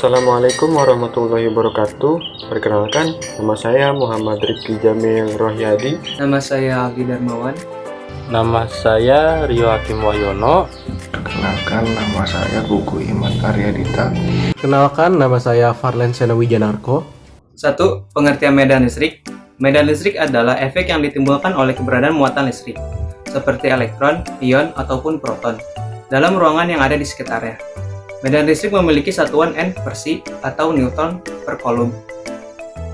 Assalamualaikum warahmatullahi wabarakatuh. Perkenalkan, nama saya Muhammad Rifki Jamil Rohyadi. Nama saya Aldi Darmawan. Nama saya Rio Hakim Wahyono. Kenalkan, nama saya Gugu Iman Aryadita. Kenalkan, nama saya Farlen Senawijanarko. 1. Pengertian medan listrik. Medan listrik adalah efek yang ditimbulkan oleh keberadaan muatan listrik, seperti elektron, ion, ataupun proton, dalam ruangan yang ada di sekitarnya. Medan listrik memiliki satuan N/C atau Newton per Coulomb.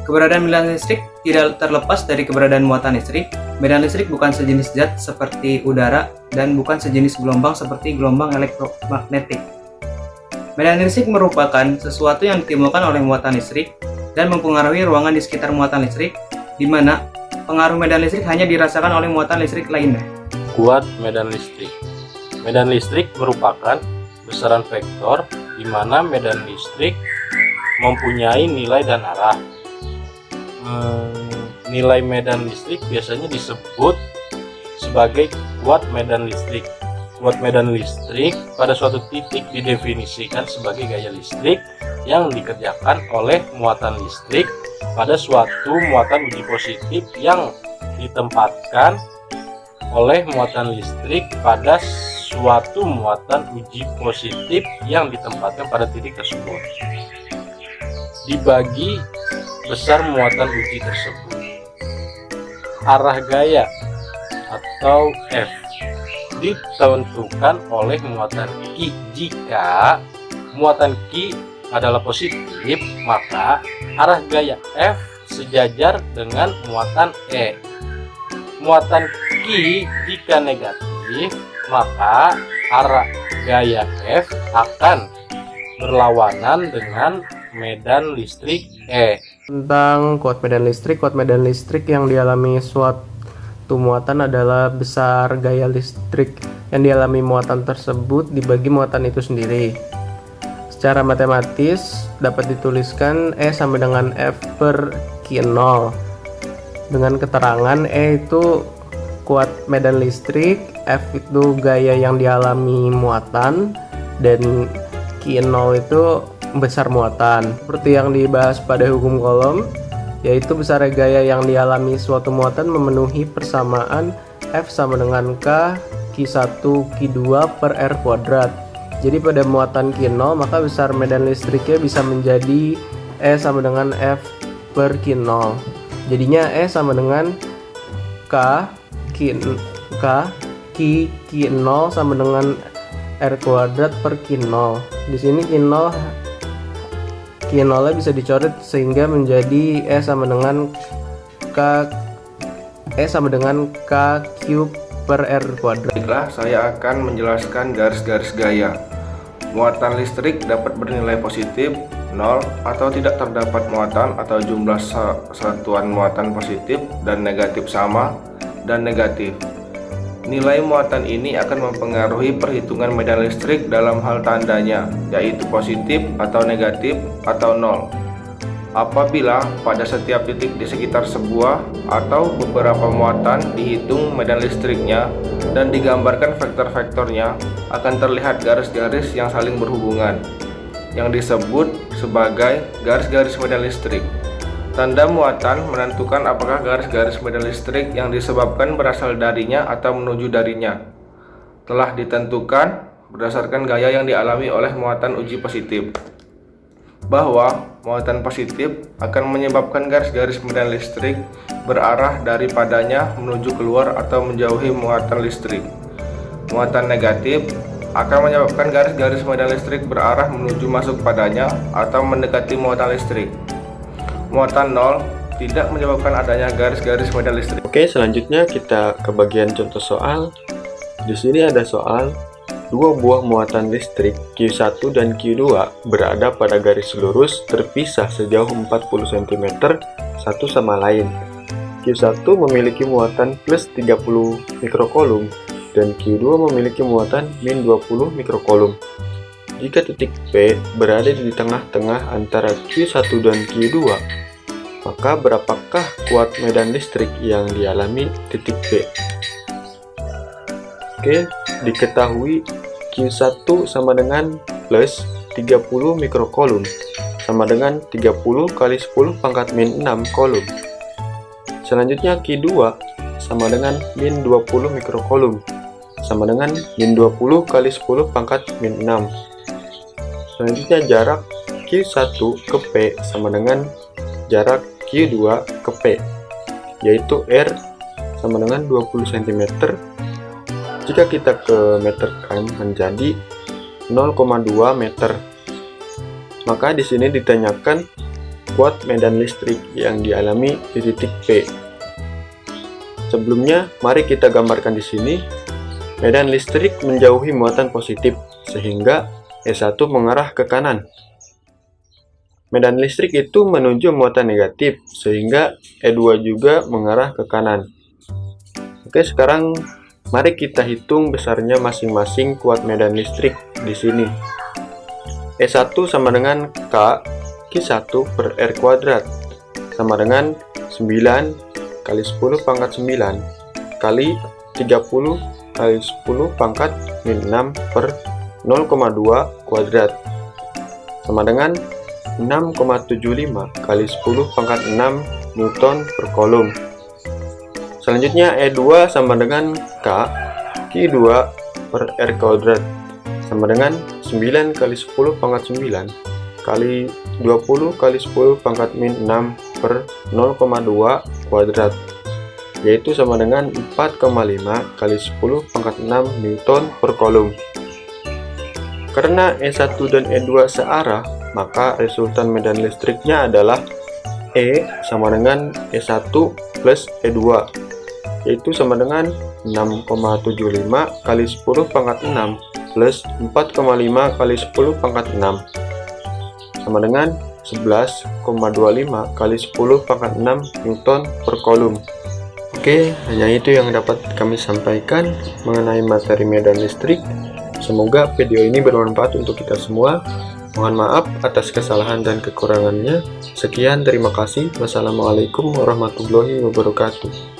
Keberadaan medan listrik tidak terlepas dari keberadaan muatan listrik. Medan listrik bukan sejenis zat seperti udara dan bukan sejenis gelombang seperti gelombang elektromagnetik. Medan listrik merupakan sesuatu yang ditimbulkan oleh muatan listrik dan mempengaruhi ruangan di sekitar muatan listrik, di mana pengaruh medan listrik hanya dirasakan oleh muatan listrik lainnya. Kuat medan listrik. Medan listrik merupakan besaran vektor di mana medan listrik mempunyai nilai dan arah. Nilai medan listrik biasanya disebut sebagai kuat medan listrik. Kuat medan listrik pada suatu titik didefinisikan sebagai gaya listrik yang dikerjakan oleh muatan listrik pada suatu muatan uji positif yang ditempatkan oleh muatan listrik pada suatu muatan uji positif yang ditempatkan pada titik tersebut. Dibagi besar muatan uji tersebut. Arah gaya atau F ditentukan oleh muatan Q. Jika muatan Q adalah positif, maka arah gaya F sejajar dengan muatan E. Muatan Q jika negatif, maka arah gaya F akan berlawanan dengan medan listrik E. Tentang kuat medan listrik yang dialami suatu muatan adalah besar gaya listrik yang dialami muatan tersebut dibagi muatan itu sendiri. Secara matematis dapat dituliskan E sama dengan F per Q0 dengan keterangan E itu kuat medan listrik, F itu gaya yang dialami muatan, dan Q0 itu besar muatan. Seperti yang dibahas pada hukum Coulomb, yaitu besar gaya yang dialami suatu muatan memenuhi persamaan F sama dengan K Q1 Q2 per R kuadrat. Jadi pada muatan Q0 maka besar medan listriknya bisa menjadi E sama dengan F per Q0. Jadinya E sama dengan K Q0 sama dengan R kuadrat per Q0. Di sini Q0 bisa dicoret sehingga menjadi E sama dengan K cube per R kuadrat. Baiklah, saya akan menjelaskan garis-garis gaya. Muatan listrik dapat bernilai positif, 0, atau tidak terdapat muatan atau jumlah satuan muatan positif dan negatif sama dan negatif. Nilai muatan ini akan mempengaruhi perhitungan medan listrik dalam hal tandanya, yaitu positif atau negatif atau 0. Apabila pada setiap titik di sekitar sebuah atau beberapa muatan dihitung medan listriknya dan digambarkan vektor-vektornya, akan terlihat garis-garis yang saling berhubungan, yang disebut sebagai garis-garis medan listrik. Tanda muatan menentukan apakah garis-garis medan listrik yang disebabkan berasal darinya atau menuju darinya. Telah ditentukan berdasarkan gaya yang dialami oleh muatan uji positif, bahwa muatan positif akan menyebabkan garis-garis medan listrik berarah daripadanya menuju keluar atau menjauhi muatan listrik. Muatan negatif akan menyebabkan garis-garis medan listrik berarah menuju masuk padanya atau mendekati muatan listrik. Muatan 0 tidak menyebabkan adanya garis-garis medan listrik. Oke, selanjutnya kita ke bagian contoh soal. Di sini ada soal dua buah muatan listrik Q1 dan Q2 berada pada garis lurus terpisah sejauh 40 cm satu sama lain. Q1 memiliki muatan plus 30 mikrocoulomb dan Q2 memiliki muatan min 20 mikrocoulomb. Jika titik P berada di tengah-tengah antara Q1 dan Q2, maka berapakah kuat medan listrik yang dialami titik P? Oke, diketahui Q1 sama dengan plus 30 mikrocoulomb sama dengan 30 kali 10 pangkat min 6 coulomb. Selanjutnya Q2 sama dengan min 20 mikrocoulomb, sama dengan min 20 kali 10 pangkat min 6. Selanjutnya jarak Q1 ke P sama dengan jarak Q2 ke P, yaitu R sama dengan 20 cm. Jika kita ke meter kan menjadi 0,2 meter. Maka di sini ditanyakan kuat medan listrik yang dialami di titik P. Sebelumnya, mari kita gambarkan di sini. Medan listrik menjauhi muatan positif sehingga E1 mengarah ke kanan. Medan listrik itu menuju muatan negatif sehingga E2 juga mengarah ke kanan. Oke, sekarang mari kita hitung besarnya masing-masing kuat medan listrik di sini. E1 sama dengan K Q1 per R kuadrat sama dengan 9 kali 10 pangkat 9 kali 30 kali 10 pangkat min 6 per 0,2 kuadrat sama dengan 6,75 kali 10 pangkat 6 Newton per coulomb. Selanjutnya E2 sama dengan K Q2 per R kuadrat sama dengan 9 kali 10 pangkat 9 kali 20 kali 10 pangkat min 6 per 0,2 kuadrat, yaitu sama dengan 4,5 kali 10 pangkat 6 Newton per coulomb. Karena E1 dan E2 searah, maka resultan medan listriknya adalah E sama dengan E1 plus E2, yaitu sama dengan 6,75 kali 10 pangkat 6 plus 4,5 kali 10 pangkat 6 sama dengan 11,25 kali 10 pangkat 6 Newton per coulomb. Oke, hanya itu yang dapat kami sampaikan mengenai materi medan listrik. Semoga video ini bermanfaat untuk kita semua. Mohon maaf atas kesalahan dan kekurangannya. Sekian, terima kasih. Wassalamualaikum warahmatullahi wabarakatuh.